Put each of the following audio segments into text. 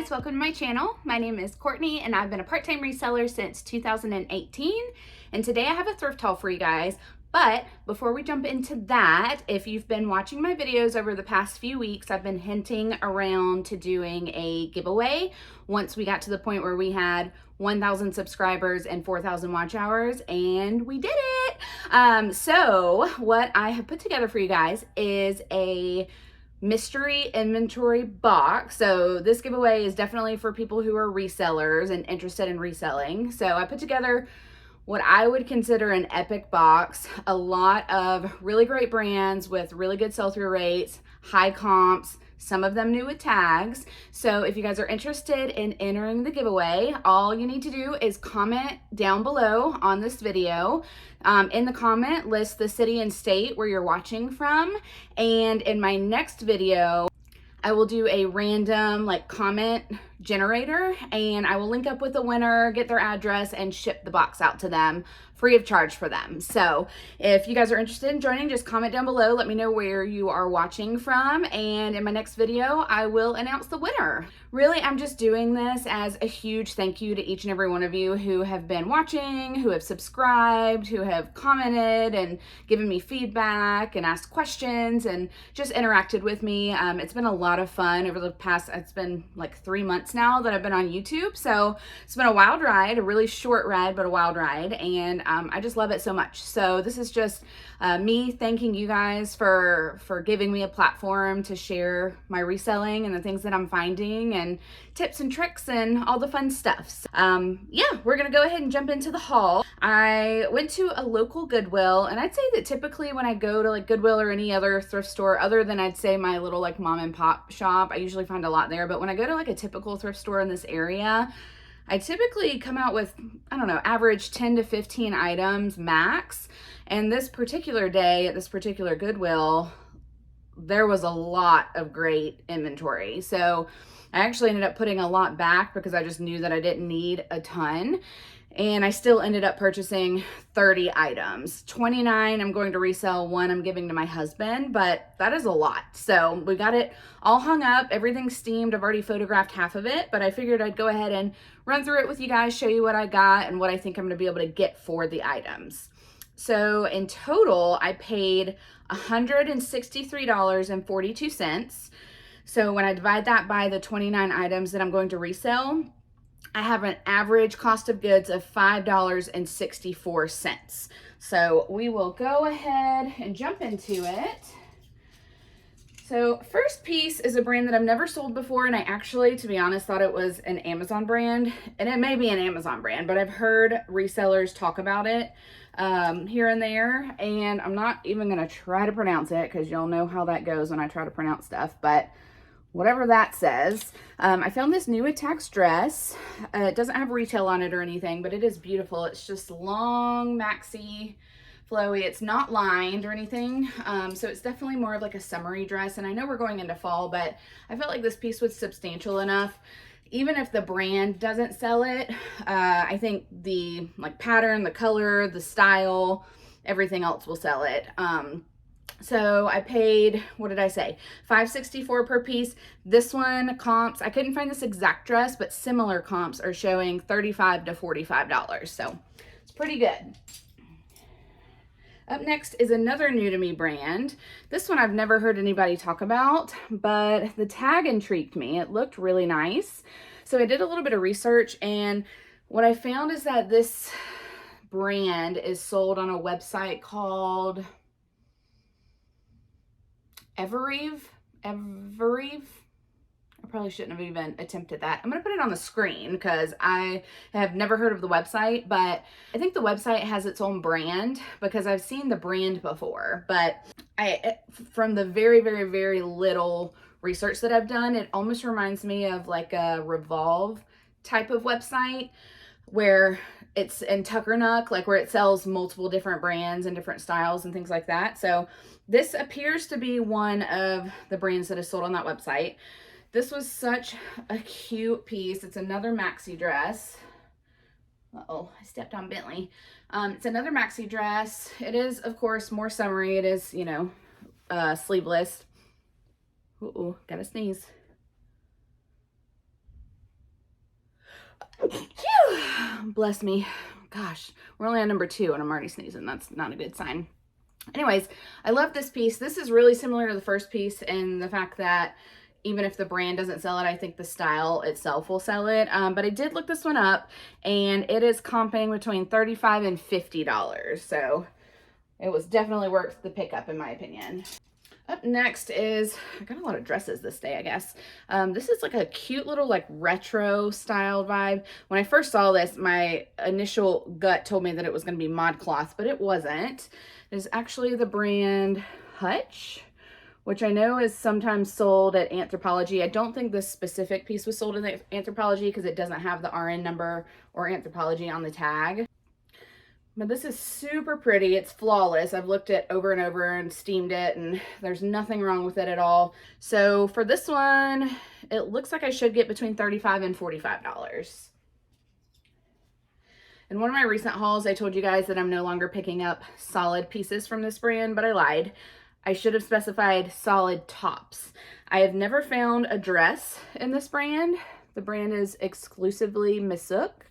guys, welcome to my channel. My name is Courtney and I've been a part-time reseller since 2018, and today I have a thrift haul for you guys. But before we jump into that, if you've been watching my videos over the past few weeks, I've been hinting around to doing a giveaway once we got to the point where we had 1,000 subscribers and 4,000 watch hours, and we did it. So what I have put together for you guys is a mystery inventory box. So this giveaway is definitely for people who are resellers and interested in reselling. So I put together what I would consider an epic box, a lot of really great brands with really good sell-through rates, high comps, some of them new with tags. So if you guys are interested in entering the giveaway, all you need to do is comment down below on this video. In the comment, list the city and state where you're watching from. And in my next video, I will do a random comment generator, and I will link up with the winner, get their address, and ship the box out to them free of charge for them. So if you guys are interested in joining, just comment down below, let me know where you are watching from, and in my next video I will announce the winner. Really, I'm just doing this as a huge thank you to each and every one of you who have been watching, who have subscribed, who have commented and given me feedback and asked questions and just interacted with me. It's been a lot of fun over the past, it's been like 3 months now that I've been on YouTube. So it's been a wild ride, a really short ride, but a wild ride. And I just love it so much. So this is just me thanking you guys for giving me a platform to share my reselling and the things that I'm finding and tips and tricks and all the fun stuff. So, yeah, we're gonna go ahead and jump into the haul. I went to a local Goodwill, and I'd say that typically when I go to Goodwill or any other thrift store, other than I'd say my little mom and pop shop, I usually find a lot there. But when I go to a typical thrift store in this area, I typically come out with, I don't know, average 10 to 15 items max. And this particular day at this particular Goodwill, there was a lot of great inventory. So I actually ended up putting a lot back because I just knew that I didn't need a ton. And I still ended up purchasing 30 items. 29 I'm going to resell, 1 I'm giving to my husband, but that is a lot. So we got it all hung up, everything's steamed. I've already photographed half of it, but I figured I'd go ahead and run through it with you guys, show you what I got and what I think I'm gonna be able to get for the items. So in total, I paid $163.42. So when I divide that by the 29 items that I'm going to resell, I have an average cost of goods of $5.64. So we will go ahead and jump into it. So first piece is a brand that I've never sold before, and I actually, to be honest, thought it was an Amazon brand, and it may be an Amazon brand, but I've heard resellers talk about it here and there, and I'm not even gonna try to pronounce it because y'all know how that goes when I try to pronounce stuff, but whatever that says. I found this new Attacks dress. It doesn't have retail on it or anything, but it is beautiful. It's just long, maxi, flowy. It's not lined or anything. So it's definitely more of a summery dress. And I know we're going into fall, but I felt like this piece was substantial enough. Even if the brand doesn't sell it, I think the pattern, the color, the style, everything else will sell it. So I paid, what did I say? $5.64 per piece. This one comps, I couldn't find this exact dress, but similar comps are showing $35 to $45. So it's pretty good. Up next is another new to me brand. This one I've never heard anybody talk about, but the tag intrigued me. It looked really nice. So I did a little bit of research, and what I found is that this brand is sold on a website called Evereve. I probably shouldn't have even attempted that. I'm going to put it on the screen because I have never heard of the website, but I think the website has its own brand because I've seen the brand before. But from the very, very, very little research that I've done, it almost reminds me of a Revolve type of website where it's in Tuckernuck, where it sells multiple different brands and different styles and things like that. So this appears to be one of the brands that is sold on that website. This was such a cute piece. It's another maxi dress. Uh-oh, I stepped on Bentley. It's another maxi dress. It is, of course, more summery. It is, sleeveless. Uh-oh, gotta sneeze. Phew, bless me. Gosh, we're only on number 2 and I'm already sneezing. That's not a good sign. Anyways, I love this piece. This is really similar to the first piece in the fact that even if the brand doesn't sell it, I think the style itself will sell it. But I did look this one up, and it is comping between $35 and $50. So it was definitely worth the pickup, in my opinion. Up next is, I got a lot of dresses this day, I guess. This is like a cute little like retro style vibe. When I first saw this, my initial gut told me that it was going to be ModCloth, but it wasn't. It is actually the brand Hutch, which I know is sometimes sold at Anthropologie. I don't think this specific piece was sold in Anthropologie because it doesn't have the RN number or Anthropologie on the tag. But this is super pretty. It's flawless. I've looked it over and over and steamed it, and there's nothing wrong with it at all. So for this one, it looks like I should get between $35 and $45. In one of my recent hauls, I told you guys that I'm no longer picking up solid pieces from this brand, but I lied. I should have specified solid tops. I have never found a dress in this brand. The brand is exclusively Missook.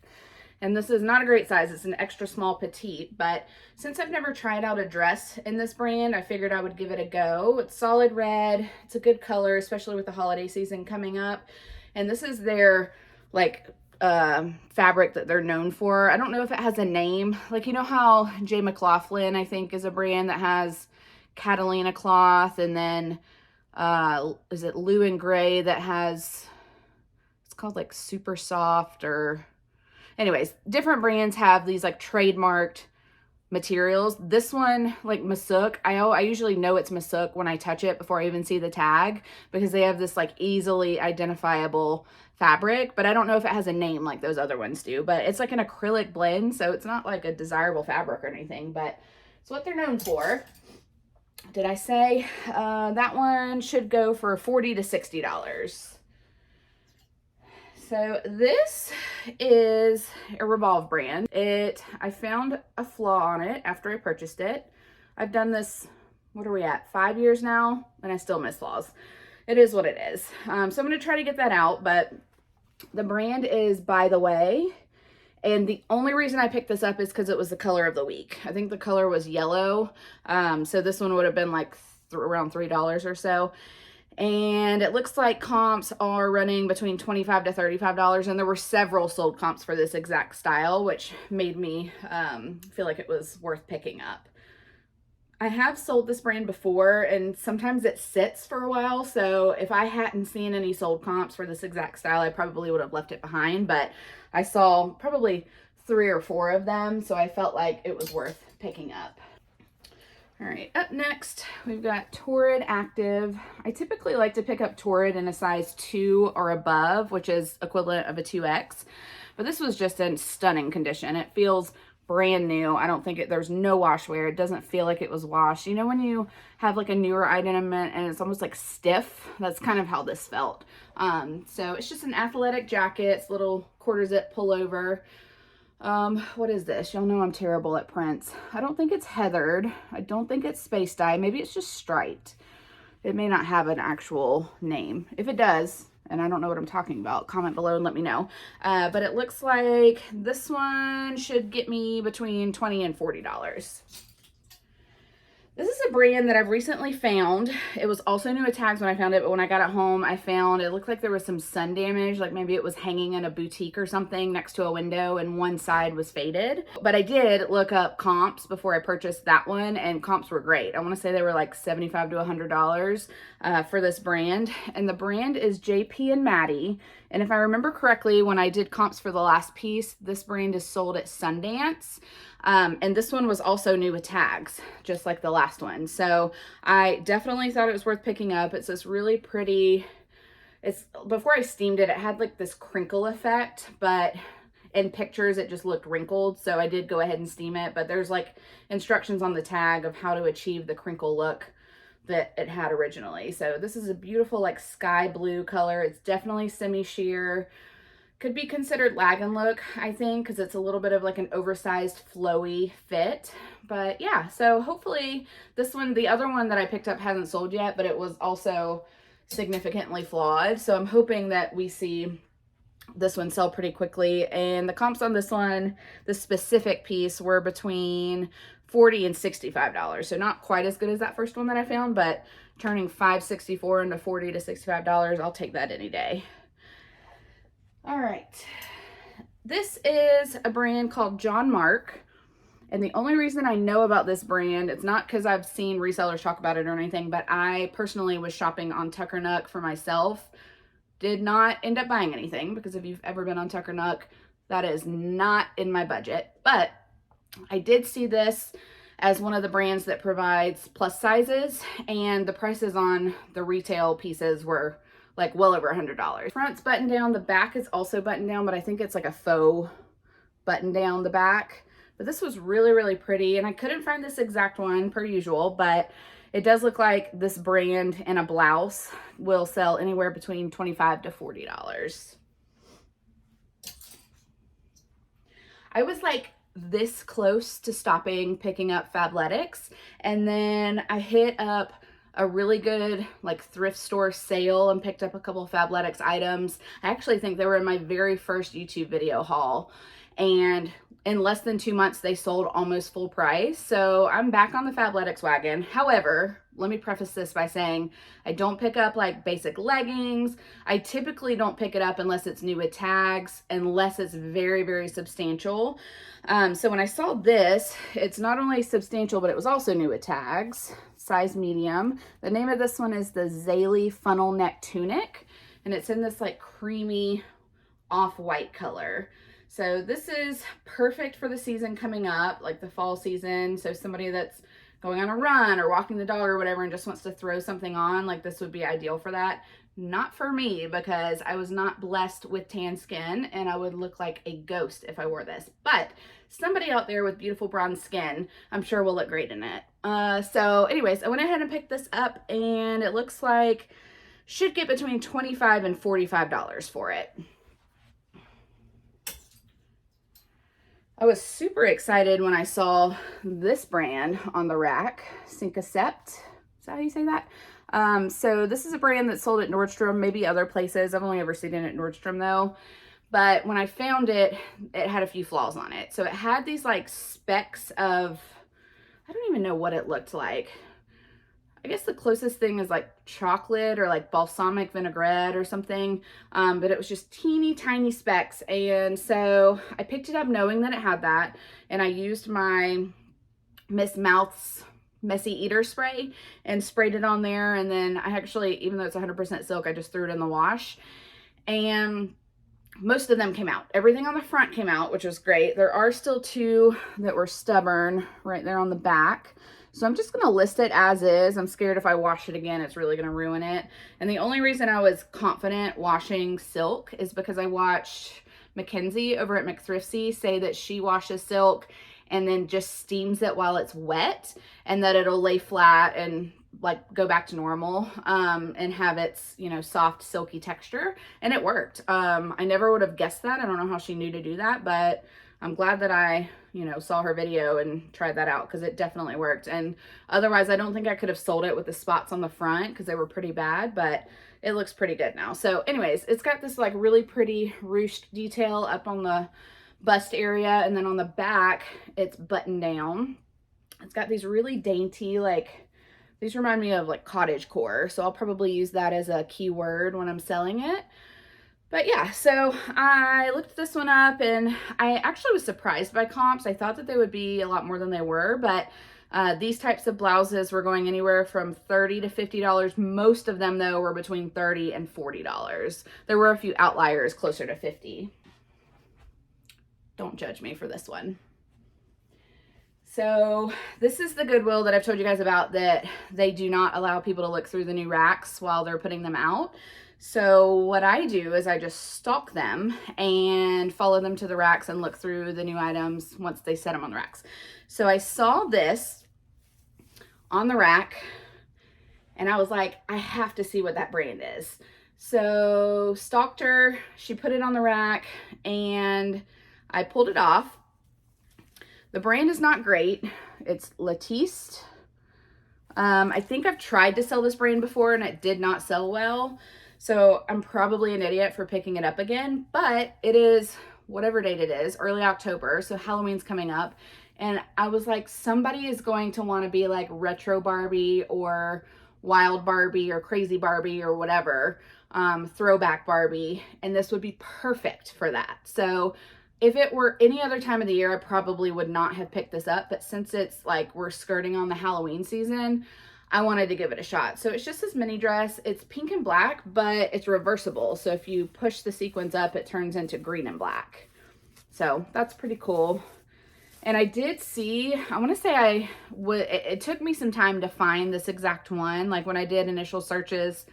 And this is not a great size. It's an extra small petite, but since I've never tried out a dress in this brand, I figured I would give it a go. It's solid red. It's a good color, especially with the holiday season coming up. And this is their like fabric that they're known for. I don't know if it has a name. Like, you know how J. McLaughlin, I think, is a brand that has Catalina cloth, and then is it Lou and Gray that has, it's called like Super Soft, or anyways, different brands have these like trademarked materials. This one, like Missook, I usually know it's Missook when I touch it before I even see the tag, because they have this like easily identifiable fabric, but I don't know if it has a name like those other ones do. But it's like an acrylic blend, so it's not like a desirable fabric or anything, but it's what they're known for. Did I say that one should go for $40 to $60? So this is a Revolve brand. I found a flaw on it after I purchased it. I've done this, what are we at, 5 years now, and I still miss flaws. It is what it is. So I'm going to try to get that out, but the brand is By the Way. And the only reason I picked this up is because it was the color of the week. I think the color was yellow. So this one would have been like around $3 or so. And it looks like comps are running between $25 to $35. And there were several sold comps for this exact style, which made me feel like it was worth picking up. I have sold this brand before, and sometimes it sits for a while. So if I hadn't seen any sold comps for this exact style, I probably would have left it behind. But I saw probably 3 or 4 of them, so I felt like it was worth picking up. All right, up next, we've got Torrid Active. I typically like to pick up Torrid in a size 2 or above, which is equivalent of a 2X. But this was just in stunning condition. It feels brand new. I don't think there's no wash wear. It doesn't feel like it was washed. You know when you have like a newer item and it's almost like stiff? That's kind of how this felt. So it's just an athletic jacket. It's a little quarter zip pullover. What is this? Y'all know I'm terrible at prints. I don't think it's heathered. I don't think it's space dye. Maybe it's just striped. It may not have an actual name. If it does, and I don't know what I'm talking about, comment below and let me know. But it looks like this one should get me between $20 and $40. This is a brand that I've recently found. It was also new at tags when I found it, but when I got it home, I found it looked like there was some sun damage, like maybe it was hanging in a boutique or something next to a window and one side was faded. But I did look up comps before I purchased that one, and comps were great. I want to say they were like $75 to $100 for this brand. And the brand is JP and Maddie. And if I remember correctly, when I did comps for the last piece, this brand is sold at Sundance. And this one was also new with tags, just like the last one. So I definitely thought it was worth picking up. It's this really pretty, before I steamed it, it had like this crinkle effect, but in pictures it just looked wrinkled. So I did go ahead and steam it, but there's like instructions on the tag of how to achieve the crinkle look that it had originally. So this is a beautiful like sky blue color. It's definitely semi-sheer. Could be considered lag and look, I think, because it's a little bit of like an oversized flowy fit. But yeah, so hopefully this one, the other one that I picked up hasn't sold yet, but it was also significantly flawed. So I'm hoping that we see this one sell pretty quickly. And the comps on this one, the specific piece, were between $40 and $65. So not quite as good as that first one that I found, but turning $5.64 into $40 to $65, I'll take that any day. All right. This is a brand called John Mark. And the only reason I know about this brand, it's not because I've seen resellers talk about it or anything, but I personally was shopping on Tuckernuck for myself. Did not end up buying anything, because if you've ever been on Tuckernuck, that is not in my budget. But I did see this as one of the brands that provides plus sizes, and the prices on the retail pieces were like well over $100. Front's button down, the back is also button down, but I think it's like a faux button down the back. But this was really, really pretty, and I couldn't find this exact one per usual, but it does look like this brand in a blouse will sell anywhere between $25 to $40. I was like this close to stopping picking up Fabletics, and then I hit up a really good like thrift store sale and picked up a couple of Fabletics items. I actually think they were in my very first YouTube video haul, and in less than 2 months they sold almost full price. So I'm back on the Fabletics wagon. However, let me preface this by saying I don't pick up like basic leggings. I typically don't pick it up unless it's new with tags, unless it's very, very substantial. So when I saw this, it's not only substantial, but it was also new with tags, size medium. The name of this one is the Zaylee Funnel Neck Tunic, and it's in this like creamy off-white color. So this is perfect for the season coming up, like the fall season. So somebody that's going on a run or walking the dog or whatever and just wants to throw something on, like this would be ideal for that. Not for me, because I was not blessed with tan skin and I would look like a ghost if I wore this. But somebody out there with beautiful bronze skin, I'm sure will look great in it. So anyways, I went ahead and picked this up, and it looks like should get between $25 and $45 for it. I was super excited when I saw this brand on the rack, Sinkacept. Is that how you say that? So this is a brand that's sold at Nordstrom, maybe other places. I've only ever seen it at Nordstrom though. But when I found it, it had a few flaws on it. So it had these like specks of, I don't even know what it looked like. I guess the closest thing is like chocolate or like balsamic vinaigrette or something. But it was just teeny tiny specks. And so I picked it up knowing that it had that. And I used my Miss Mouth's Messy Eater spray and sprayed it on there. And then I actually, even though it's 100% silk, I just threw it in the wash. And most of them came out. Everything on the front came out, which was great. There are still two that were stubborn right there on the back. So I'm just going to list it as is. I'm scared if I wash it again, it's really going to ruin it. And the only reason I was confident washing silk is because I watched Mackenzie over at McThriftsy say that she washes silk and then just steams it while it's wet, and that it'll lay flat and like go back to normal, and have its, you know, soft silky texture. And it worked. I never would have guessed that. I don't know how she knew to do that, but I'm glad that I, you know, saw her video and tried that out, because it definitely worked. And otherwise I don't think I could have sold it with the spots on the front, because they were pretty bad, but it looks pretty good now. So anyways, it's got this like really pretty ruched detail up on the bust area, and then on the back it's buttoned down. It's got these really dainty, like, these remind me of like cottage core, so I'll probably use that as a keyword when I'm selling it. But yeah, so I looked this one up, and I actually was surprised by comps. I thought that they would be a lot more than they were, but these types of blouses were going anywhere from $30 to $50. Most of them though were between $30 and $40. There were a few outliers closer to $50. Don't judge me for this one. So this is the Goodwill that I've told you guys about, that they do not allow people to look through the new racks while they're putting them out. So what I do is I just stalk them and follow them to the racks and look through the new items once they set them on the racks. So I saw this on the rack and I was like, I have to see what that brand is. So stalked her, she put it on the rack, and I pulled it off. The brand is not great. It's Latiste. I think I've tried to sell this brand before and it did not sell well. So I'm probably an idiot for picking it up again, but it is whatever date it is, early October. So Halloween's coming up. And I was like, somebody is going to want to be like retro Barbie or wild Barbie or crazy Barbie or whatever, throwback Barbie. And this would be perfect for that. So if it were any other time of the year, I probably would not have picked this up. But since it's like we're skirting on the Halloween season, I wanted to give it a shot. So it's just this mini dress. It's pink and black, but it's reversible. So if you push the sequins up, it turns into green and black. So that's pretty cool. And I did see, I want to say it took me some time to find this exact one. Like when I did initial searches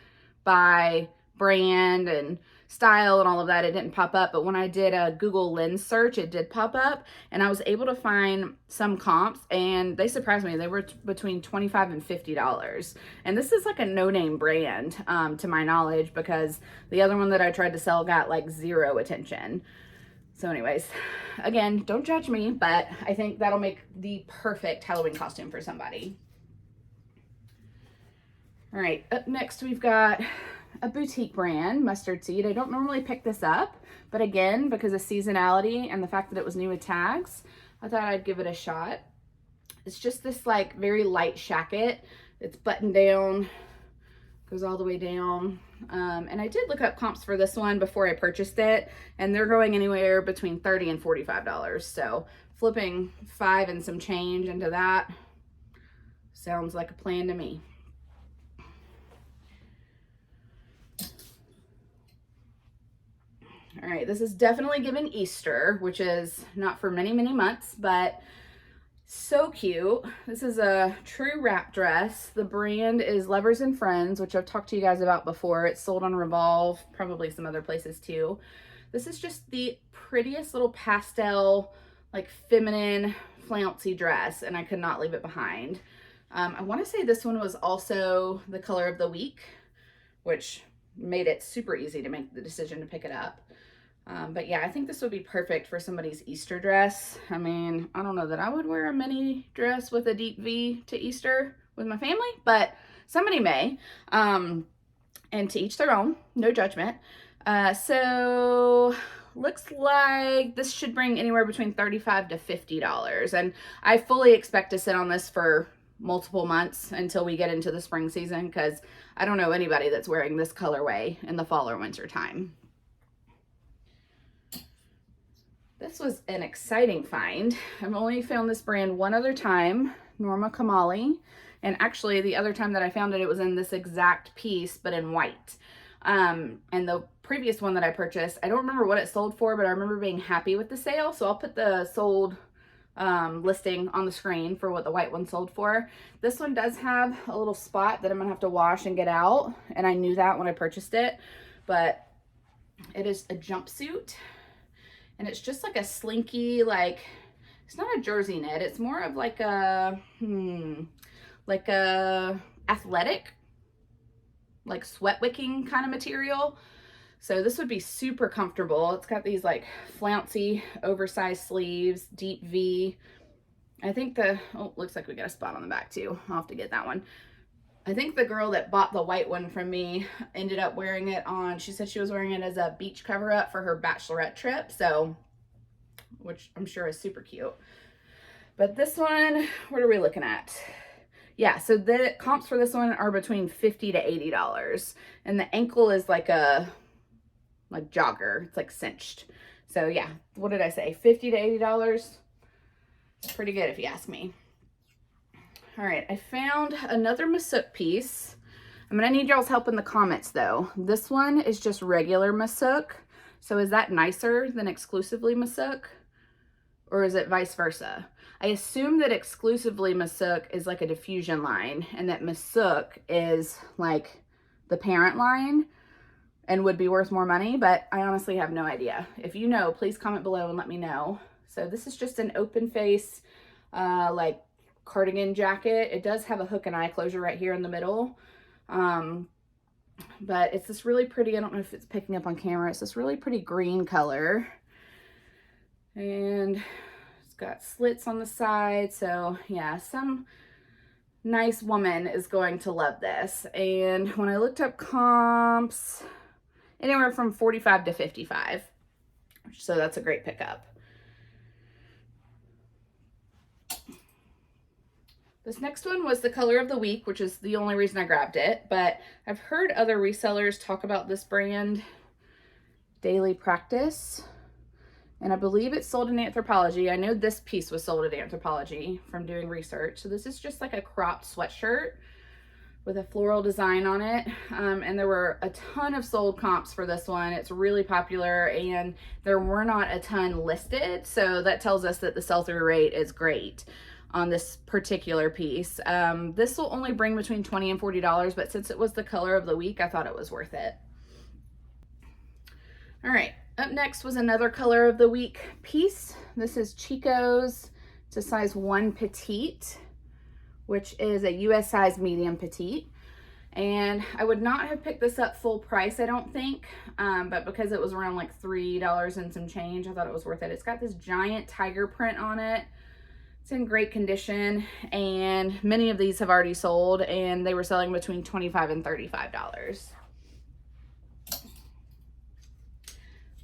by brand and style and all of that, it didn't pop up. But when I did a Google Lens search, it did pop up, and I was able to find some comps, and they surprised me. They were between $25 and $50. And this is like a no-name brand, to my knowledge, because the other one that I tried to sell got like zero attention. So anyways, again, don't judge me, but I think that'll make the perfect Halloween costume for somebody. All right, up next we've got a boutique brand, Mustard Seed. I don't normally pick this up, but again, because of seasonality and the fact that it was new with tags, I thought I'd give it a shot. It's just this like very light shacket. It's buttoned down, goes all the way down. And I did look up comps for this one before I purchased it, and they're going anywhere between $30 and $45. So flipping $5 and some change into that sounds like a plan to me. All right, this is definitely giving Easter, which is not for many, many months, but so cute. This is a true wrap dress. The brand is Lovers and Friends, which I've talked to you guys about before. It's sold on Revolve, probably some other places too. This is just the prettiest little pastel, like feminine, flouncy dress, and I could not leave it behind. I want to say this one was also the color of the week, which made it super easy to make the decision to pick it up. But yeah, I think this would be perfect for somebody's Easter dress. I mean, I don't know that I would wear a mini dress with a deep V to Easter with my family, but somebody may. And to each their own, no judgment. So looks like this should bring anywhere between $35 to $50. And I fully expect to sit on this for multiple months until we get into the spring season, because I don't know anybody that's wearing this colorway in the fall or winter time. This was an exciting find. I've only found this brand one other time, Norma Kamali. And actually the other time that I found it, it was in this exact piece, but in white. And the previous one that I purchased, I don't remember what it sold for, but I remember being happy with the sale. So I'll put the sold listing on the screen for what the white one sold for. This one does have a little spot that I'm gonna have to wash and get out. And I knew that when I purchased it, but it is a jumpsuit. And it's just like a slinky, like, it's not a jersey knit. It's more of like a, athletic, like sweat wicking kind of material. So this would be super comfortable. It's got these like flouncy, oversized sleeves, deep V. I think looks like we got a spot on the back too. I'll have to get that one. I think the girl that bought the white one from me ended up wearing it on, she said she was wearing it as a beach cover up for her bachelorette trip. So, which I'm sure is super cute. But this one, what are we looking at? Yeah, so the comps for this one are between $50 to $80. And the ankle is like a, like jogger. It's like cinched. So yeah, what did I say? $50 to $80. Pretty good if you ask me. All right, I found another Masook piece. I'm gonna need y'all's help in the comments though. This one is just regular Masook. So is that nicer than exclusively Masook? Or is it vice versa? I assume that exclusively Masook is like a diffusion line and that Masook is like the parent line and would be worth more money, but I honestly have no idea. If you know, please comment below and let me know. So this is just an open face, like cardigan jacket. It does have a hook and eye closure right here in the middle. But it's this really pretty, I don't know if it's picking up on camera, it's this really pretty green color. And it's got slits on the side. So yeah, some nice woman is going to love this. And when I looked up comps, anywhere from 45 to 55. So that's a great pickup. This next one was the color of the week, which is the only reason I grabbed it, but I've heard other resellers talk about this brand, Daily Practice, and I believe it's sold in Anthropologie. I know this piece was sold at Anthropologie from doing research. So this is just like a cropped sweatshirt with a floral design on it, and there were a ton of sold comps for this one. It's really popular, and there were not a ton listed, so that tells us that the sell-through rate is great on this particular piece. This will only bring between $20 and $40, but since it was the color of the week, I thought it was worth it. All right, up next was another color of the week piece. This is Chico's. It's a size 1 petite, which is a US size medium petite. And I would not have picked this up full price, I don't think, but because it was around like $3 and some change, I thought it was worth it. It's got this giant tiger print on it. It's in great condition, and many of these have already sold, and they were selling between $25 and $35.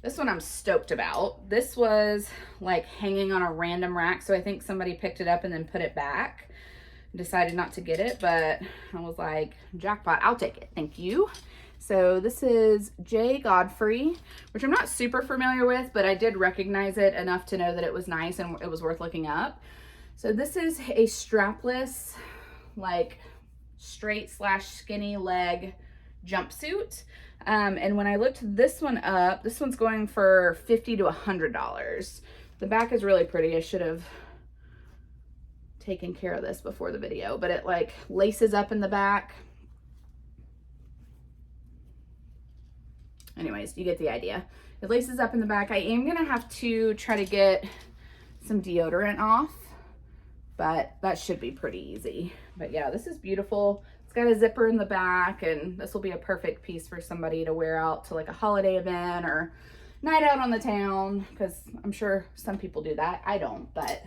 This one I'm stoked about. This was like hanging on a random rack, so I think somebody picked it up and then put it back. Decided not to get it, but I was like, jackpot, I'll take it, thank you. So this is J. Godfrey, which I'm not super familiar with, but I did recognize it enough to know that it was nice and it was worth looking up. So this is a strapless, like straight / skinny leg jumpsuit. And when I looked this one up, this one's going for $50 to $100. The back is really pretty. I should have taken care of this before the video, but it like laces up in the back. Anyways, you get the idea. It laces up in the back. I am gonna have to try to get some deodorant off, but that should be pretty easy. But yeah, this is beautiful. It's got a zipper in the back, and this will be a perfect piece for somebody to wear out to like a holiday event or night out on the town, because I'm sure some people do that. I don't, but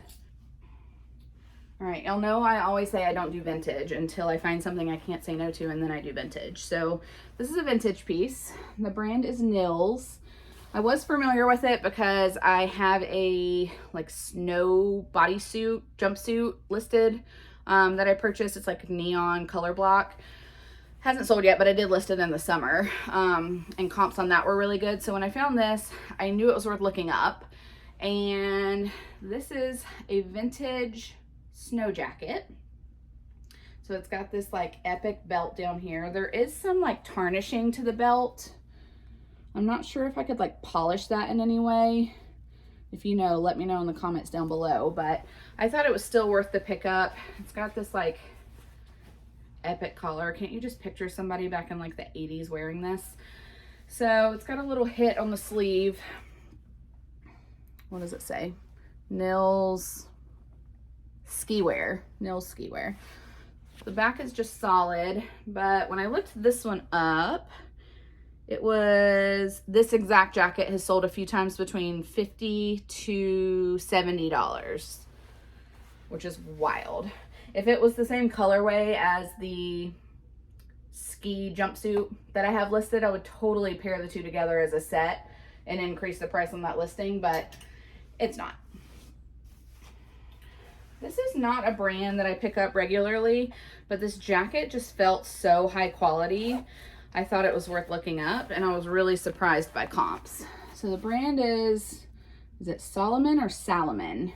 all right, y'all know I always say I don't do vintage until I find something I can't say no to, and then I do vintage. So this is a vintage piece. The brand is Nils. I was familiar with it because I have a like snow bodysuit, jumpsuit listed that I purchased. It's like neon color block. Hasn't sold yet, but I did list it in the summer. And comps on that were really good. So when I found this, I knew it was worth looking up. And this is a vintage snow jacket. So it's got this like epic belt down here. There is some like tarnishing to the belt. I'm not sure if I could like polish that in any way. If you know, let me know in the comments down below, but I thought it was still worth the pickup. It's got this like epic collar. Can't you just picture somebody back in like the 80s wearing this? So it's got a little hit on the sleeve. What does it say? Nils ski wear. Nils ski wear. The back is just solid, but when I looked this one up, it was, this exact jacket has sold a few times between $50 to $70, which is wild. If it was the same colorway as the ski jumpsuit that I have listed, I would totally pair the two together as a set and increase the price on that listing, but it's not. This is not a brand that I pick up regularly, but this jacket just felt so high quality. I thought it was worth looking up, and I was really surprised by comps. So the brand is it Solomon or Salomon?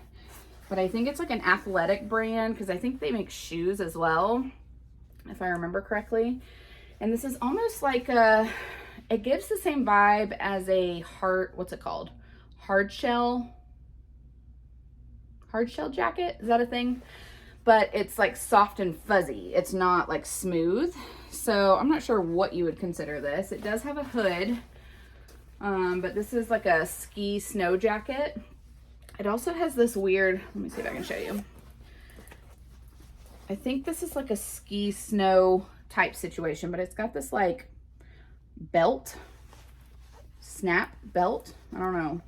But I think it's like an athletic brand, because I think they make shoes as well, if I remember correctly. And this is almost like it gives the same vibe as a what's it called? Hard shell jacket, is that a thing? But it's like soft and fuzzy. It's not like smooth. So I'm not sure what you would consider this. It does have a hood, but this is like a ski snow jacket. It also has this weird, let me see if I can show you. I think this is like a ski snow type situation, but it's got this like belt, snap belt. I don't know.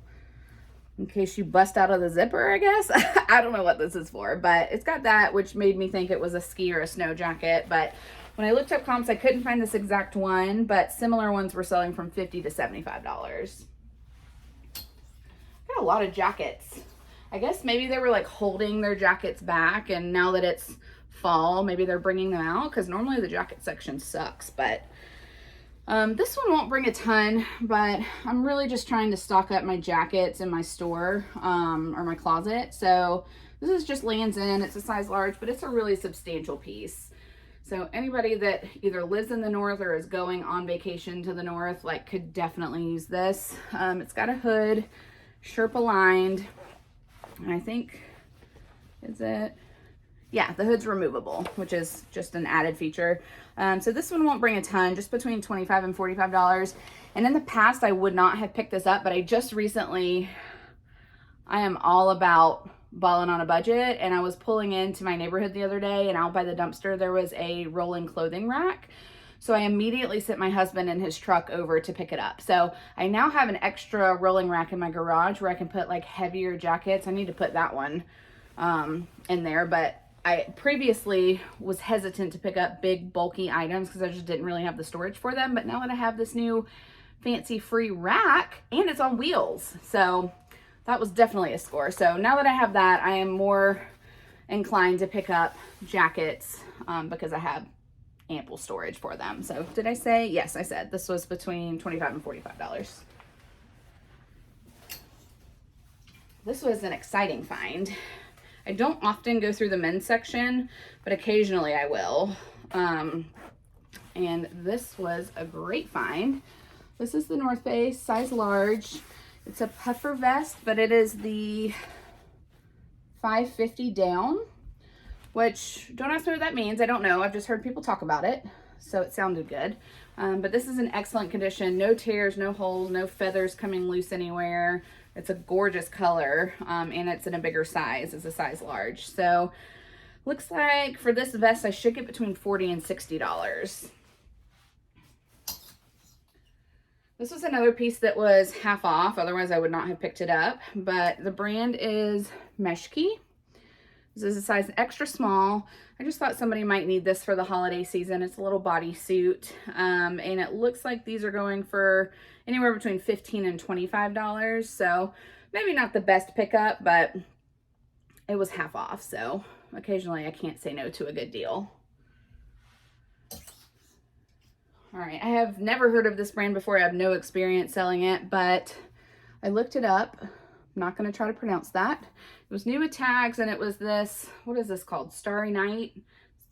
in case you bust out of the zipper, I guess. I don't know what this is for, but it's got that, which made me think it was a ski or a snow jacket. But when I looked up comps, I couldn't find this exact one, but similar ones were selling from $50 to $75. Got a lot of jackets. I guess maybe they were like holding their jackets back, and now that it's fall, maybe they're bringing them out, because normally the jacket section sucks. But this one won't bring a ton, but I'm really just trying to stock up my jackets in my store or my closet. So this is just lands in. It's a size large, but it's a really substantial piece. So anybody that either lives in the north or is going on vacation to the north, like, could definitely use this. It's got a hood, Sherpa lined, and I think, is it? Yeah, the hood's removable, which is just an added feature. So this one won't bring a ton, just between $25 and $45. And in the past, I would not have picked this up, but I just recently, I am all about balling on a budget, and I was pulling into my neighborhood the other day, and out by the dumpster, there was a rolling clothing rack. So I immediately sent my husband in his truck over to pick it up. So I now have an extra rolling rack in my garage where I can put like heavier jackets. I need to put that one in there, but I previously was hesitant to pick up big bulky items because I just didn't really have the storage for them. But now that I have this new fancy free rack, and it's on wheels, so that was definitely a score. So now that I have that, I am more inclined to pick up jackets because I have ample storage for them. So did I say? Yes, I said this was between $25 and $45. This was an exciting find. I don't often go through the men's section, but occasionally I will. And this was a great find. This is the North Face, size large. It's a puffer vest, but it is the 550 down, which, don't ask me what that means. I don't know. I've just heard people talk about it, so it sounded good. But this is in excellent condition. No tears, no holes, no feathers coming loose anywhere. It's a gorgeous color, and it's in a bigger size. It's a size large. So looks like for this vest, I should get between $40 and $60. This was another piece that was half off. Otherwise, I would not have picked it up. But the brand is Meshki. This is a size extra small. I just thought somebody might need this for the holiday season. It's a little bodysuit, and it looks like these are going for anywhere between $15 and $25. So maybe not the best pickup, but it was half off. So occasionally I can't say no to a good deal. All right, I have never heard of this brand before. I have no experience selling it, but I looked it up. I'm not going to try to pronounce that. It was new with tags, and it was this, what is this called? Starry Night,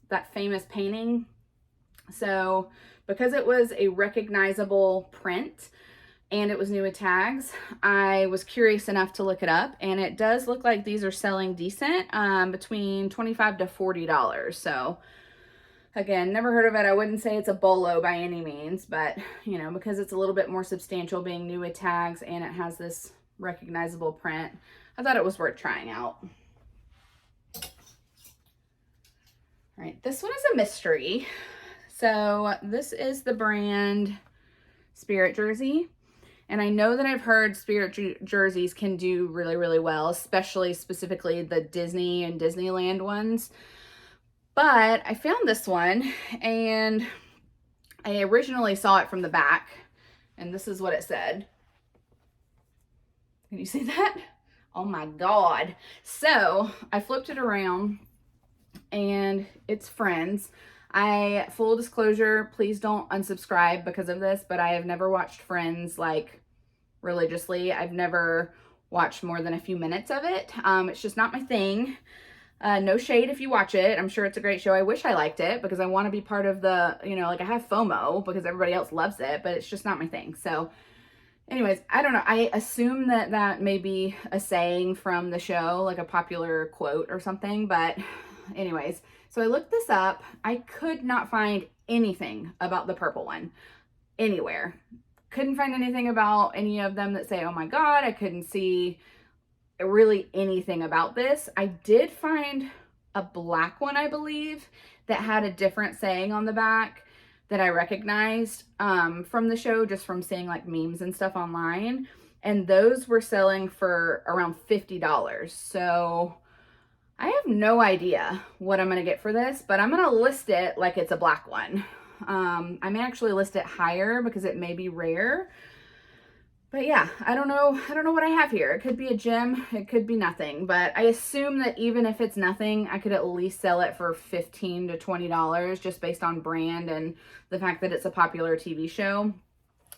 that famous painting. So because it was a recognizable print and it was new with tags, I was curious enough to look it up, and it does look like these are selling decent, between $25 to $40. So again, never heard of it. I wouldn't say it's a bolo by any means, but you know, because it's a little bit more substantial being new with tags and it has this recognizable print, I thought it was worth trying out. All right, this one is a mystery. So this is the brand Spirit Jersey. And I know that I've heard Spirit jerseys can do really, really well, especially specifically the Disney and Disneyland ones. But I found this one, and I originally saw it from the back, and this is what it said. Can you see that? Oh my God. So I flipped it around, and it's Friends. Full disclosure, please don't unsubscribe because of this, but I have never watched Friends like religiously. I've never watched more than a few minutes of it. It's just not my thing. No shade if you watch it. I'm sure it's a great show. I wish I liked it because I want to be part of the, you know, like I have FOMO because everybody else loves it, but it's just not my thing. So anyways, I don't know. I assume that that may be a saying from the show, like a popular quote or something. But anyways, so I looked this up. I could not find anything about the purple one anywhere. Couldn't find anything about any of them that say, oh my God. I couldn't see really anything about this. I did find a black one, I believe, that had a different saying on the back that I recognized from the show, just from seeing like memes and stuff online. and those were selling for around $50. So I have no idea what I'm gonna get for this, but I'm gonna list it like it's a black one. I may actually list it higher because it may be rare. But yeah, I don't know what I have here. It could be a gem, it could be nothing, but I assume that even if it's nothing, I could at least sell it for $15 to $20 just based on brand and the fact that it's a popular TV show.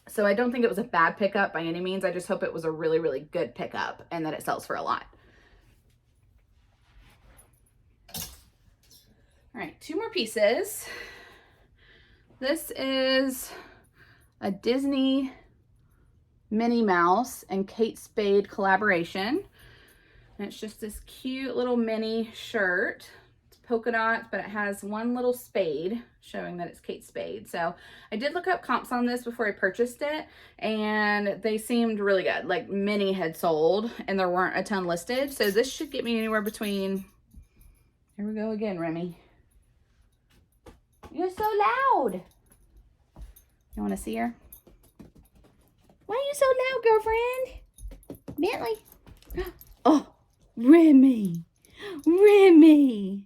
So I don't think it was a bad pickup by any means. I just hope it was a really, really good pickup and that it sells for a lot. All right, 2 more pieces. This is a Disney Minnie Mouse and Kate Spade collaboration. And it's just this cute little mini shirt. It's polka dots, but it has one little spade showing that it's Kate Spade. So I did look up comps on this before I purchased it, and they seemed really good. Like many had sold and there weren't a ton listed. So this should get me anywhere between, here we go again, Remy. You're so loud. You want to see her? Why are you so loud, girlfriend? Bentley. Oh, Remy. Remy.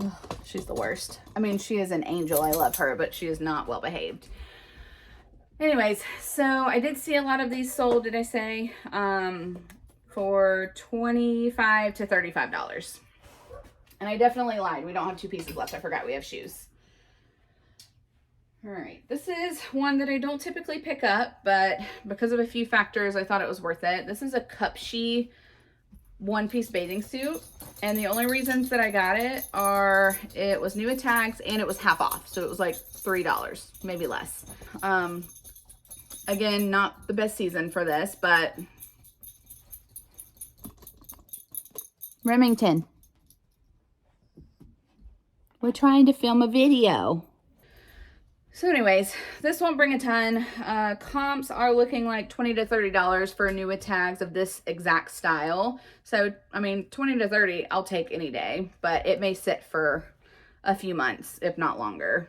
Oh, she's the worst. I mean, she is an angel. I love her, but she is not well behaved. Anyways, so I did see a lot of these sold, did I say? For $25 to $35. And I definitely lied. We don't have 2 pieces left. I forgot we have shoes. All right, this is one that I don't typically pick up, but because of a few factors, I thought it was worth it. This is a Cupy one-piece bathing suit, and the only reasons that I got it are it was new with tags and it was half off, so it was like $3, maybe less. Again, not the best season for this, but Remington, we're trying to film a video. So anyways, this won't bring a ton. Comps are looking like $20 to $30 for new with tags of this exact style. So, I mean, 20 to 30, I'll take any day, but it may sit for a few months, if not longer.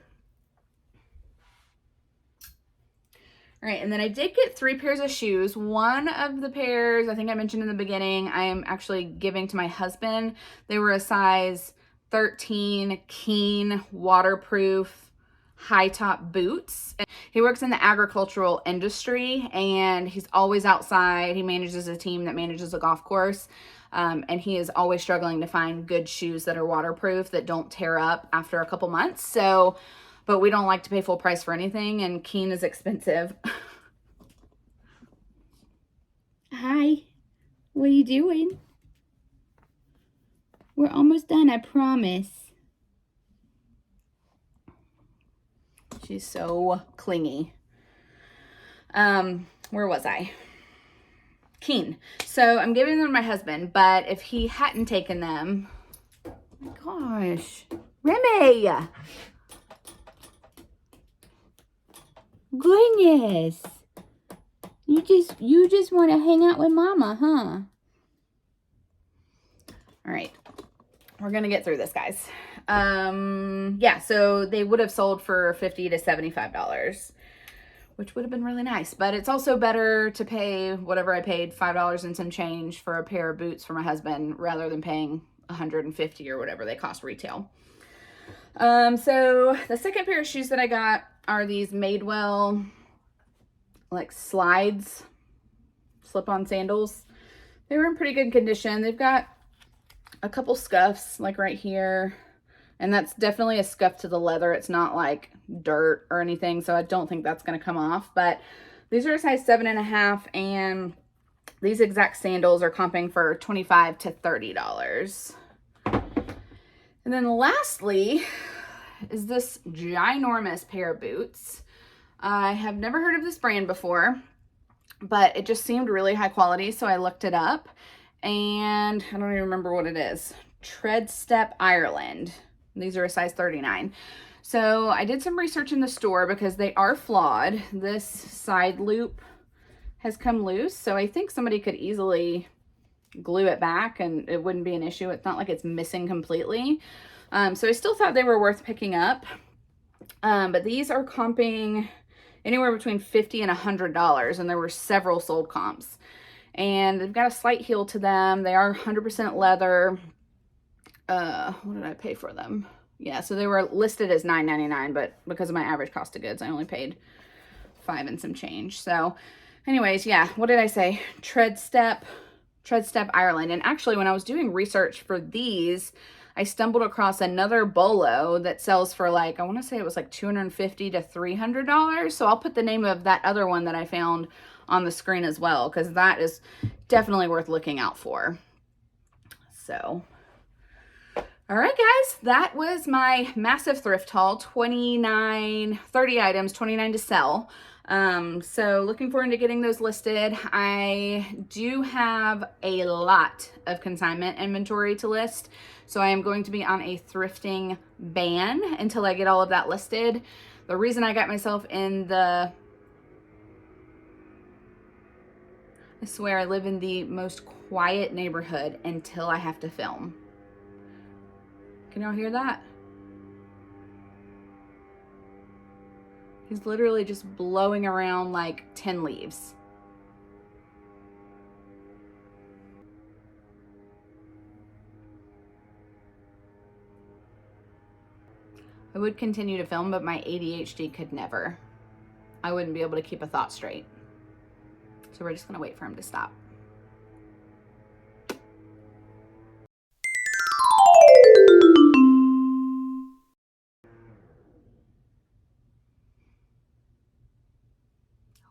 All right, and then I did get 3 pairs of shoes. One of the pairs, I think I mentioned in the beginning, I am actually giving to my husband. They were a size 13, Keen, waterproof, high top boots. He works in the agricultural industry and he's always outside. He manages a team that manages a golf course. And he is always struggling to find good shoes that are waterproof, that don't tear up after a couple months. So, but we don't like to pay full price for anything, and Keen is expensive. Hi, what are you doing? We're almost done, I promise. She's so clingy. Where was I? Keen. So I'm giving them to my husband, but if he hadn't taken them, oh my gosh, Remy, goodness, you just want to hang out with mama, huh? All right, we're gonna get through this, guys. Yeah, so they would have sold for $50 to $75, which would have been really nice, but it's also better to pay whatever I paid, $5 and some change for a pair of boots for my husband rather than paying $150 or whatever they cost retail. So the second pair of shoes that I got are these Madewell like slides, slip-on sandals. They were in pretty good condition. They've got a couple scuffs like right here, and that's definitely a scuff to the leather. It's not like dirt or anything, so I don't think that's going to come off. But these are a size 7.5, and these exact sandals are comping for $25 to $30. And then lastly is this ginormous pair of boots. I have never heard of this brand before, but it just seemed really high quality, so I looked it up, and I don't even remember what it is. Treadstep Ireland. These are a size 39. So I did some research in the store because they are flawed. This side loop has come loose, so I think somebody could easily glue it back and it wouldn't be an issue. It's not like it's missing completely. So I still thought they were worth picking up. But these are comping anywhere between $50 and $100, and there were several sold comps. And they've got a slight heel to them. They are 100% leather. What did I pay for them? Yeah, so they were listed as $9.99, but because of my average cost of goods, I only paid $5 and some change. So anyways, yeah, what did I say? Tread Step Ireland. And actually, when I was doing research for these, I stumbled across another bolo that sells for like, I want to say it was like $250 to $300. So I'll put the name of that other one that I found on the screen as well, because that is definitely worth looking out for. So, all right, guys, that was my massive thrift haul. 30 items, 29 to sell. So looking forward to getting those listed. I do have a lot of consignment inventory to list, so I am going to be on a thrifting ban until I get all of that listed. The reason I got myself in the, I swear I live in the most quiet neighborhood until I have to film. Can y'all hear that? He's literally just blowing around like 10 leaves. I would continue to film, but my ADHD could never. I wouldn't be able to keep a thought straight. So we're just gonna wait for him to stop.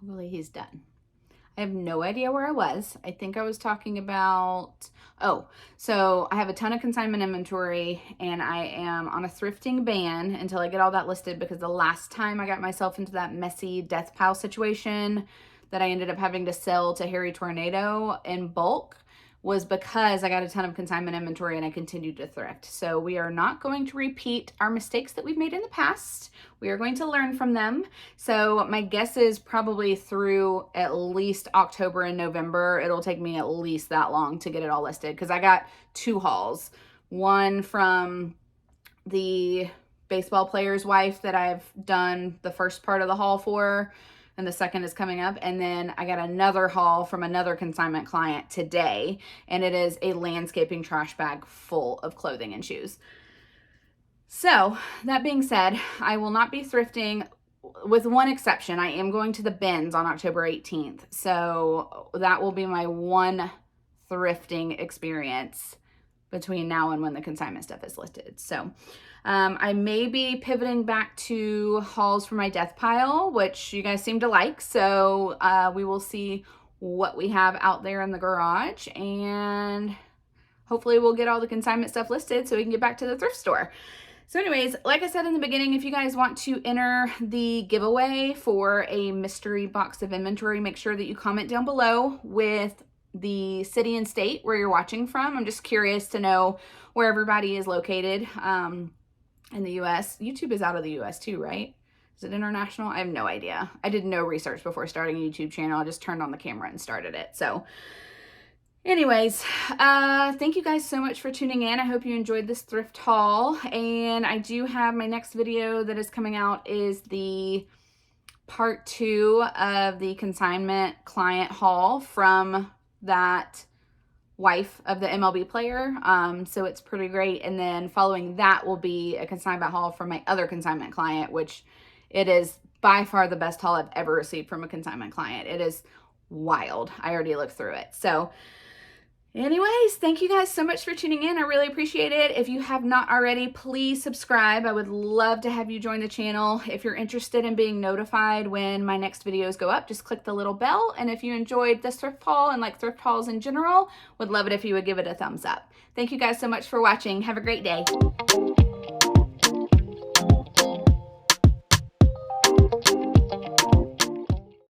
Hopefully he's done. I have no idea where I was. I think I was talking about, oh, so I have a ton of consignment inventory and I am on a thrifting ban until I get all that listed, because the last time I got myself into that messy death pile situation that I ended up having to sell to Harry Tornado in bulk was because I got a ton of consignment inventory and I continued to thrift. So we are not going to repeat our mistakes that we've made in the past. We are going to learn from them. So my guess is probably through at least October and November, it'll take me at least that long to get it all listed, because I got 2 hauls. One from the baseball player's wife that I've done the first part of the haul for, and the second is coming up. And then I got another haul from another consignment client today, and it is a landscaping trash bag full of clothing and shoes. So that being said, I will not be thrifting, with one exception. I am going to the bins on October 18th. So that will be my one thrifting experience between now and when the consignment stuff is listed. So I may be pivoting back to hauls for my death pile, which you guys seem to like. So we will see what we have out there in the garage, and hopefully we'll get all the consignment stuff listed so we can get back to the thrift store. So anyways, like I said in the beginning, if you guys want to enter the giveaway for a mystery box of inventory, make sure that you comment down below with the city and state where you're watching from. I'm just curious to know where everybody is located in the US. YouTube is out of the US too, right? Is it international? I have no idea. I did no research before starting a YouTube channel. I just turned on the camera and started it. So anyways, thank you guys so much for tuning in. I hope you enjoyed this thrift haul. And I do have my next video that is coming out is the part 2 of the consignment client haul from that wife of the MLB player. So it's pretty great. And then following that will be a consignment haul from my other consignment client, which it is by far the best haul I've ever received from a consignment client. It is wild. I already looked through it. So anyways, thank you guys so much for tuning in. I really appreciate it. If you have not already, please subscribe. I would love to have you join the channel. If you're interested in being notified when my next videos go up, just click the little bell. And if you enjoyed this thrift haul and like thrift hauls in general, would love it if you would give it a thumbs up. Thank you guys so much for watching. Have a great day.